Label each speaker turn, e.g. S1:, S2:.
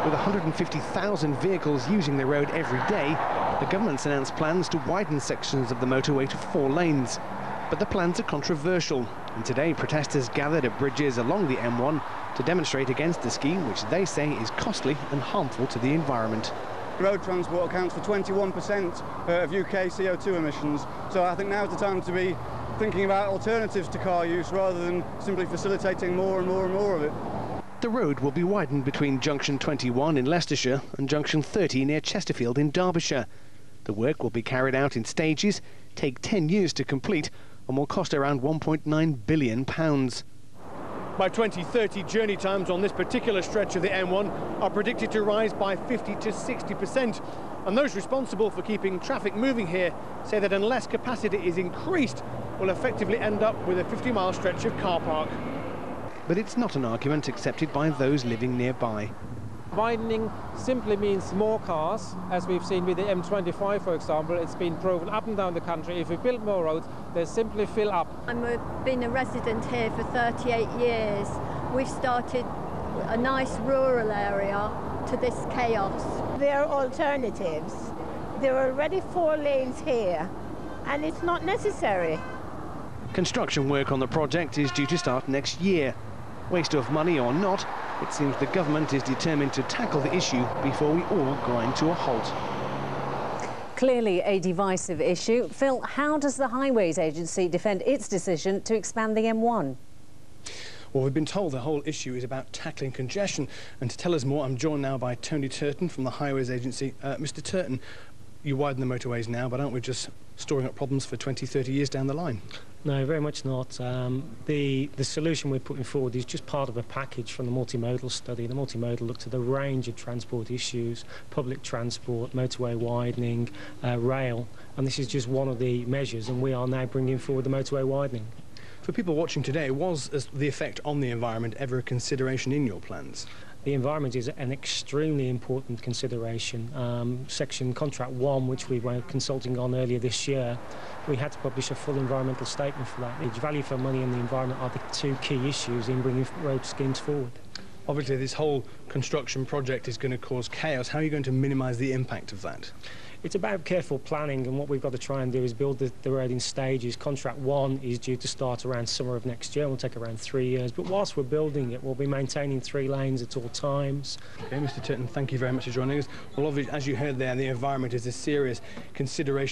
S1: With 150,000 vehicles using the road every day, the government's announced plans to widen sections of the motorway to 4 lanes. But the plans are controversial, and today protesters gathered at bridges along the M1 to demonstrate against the scheme, which they say is costly and harmful to the environment.
S2: Road transport accounts for 21% of UK CO2 emissions, so I think now's the time to be thinking about alternatives to car use rather than simply facilitating more and more and more of it.
S1: The road will be widened between junction 21 in Leicestershire and junction 30 near Chesterfield in Derbyshire. The work will be carried out in stages, take 10 years to complete, and will cost around £1.9 billion. By 2030, journey times on this particular stretch of the M1 are predicted to rise by 50 to 60%. And those responsible for keeping traffic moving here say that unless capacity is increased, we'll effectively end up with a 50-mile stretch of car park. But it's not an argument accepted by those living nearby.
S3: Widening simply means more cars, as we've seen with the M25, for example. It's been proven up and down the country. If we build more roads, they simply fill up.
S4: I've been a resident here for 38 years. We've started a nice rural area to this chaos.
S5: There are alternatives. There are already 4 lanes here, and it's not necessary.
S1: Construction work on the project is due to start next year. Waste of money or not, it seems the government is determined to tackle the issue before we all grind to a halt.
S6: Clearly a divisive issue. Phil, how does the Highways Agency defend its decision to expand the M1?
S1: Well, we've been told the whole issue is about tackling congestion, and to tell us more, I'm joined now by Tony Turton from the Highways Agency. Mr. Turton, you widen the motorways now, but aren't we just storing up problems for 20, 30 years down the line?
S7: No, very much not. The solution we're putting forward is just part of a package from the multimodal study. The multimodal looked at a range of transport issues: public transport, motorway widening, rail, and this is just one of the measures, and we are now bringing forward the motorway widening.
S1: For people watching today, was the effect on the environment ever a consideration in your plans?
S7: The environment is an extremely important consideration. Section Contract 1, which we were consulting on earlier this year, we had to publish a full environmental statement for that. The value for money and the environment are the 2 key issues in bringing road schemes forward.
S1: Obviously, this whole construction project is going to cause chaos. How are you going to minimise the impact of that?
S7: It's about careful planning, and what we've got to try and do is build the road in stages. Contract 1 is due to start around summer of next year. It will take around 3 years, but whilst we're building it, we'll be maintaining 3 lanes at all times.
S1: OK, Mr. Turton, thank you very much for joining us. Well, obviously, as you heard there, the environment is a serious consideration.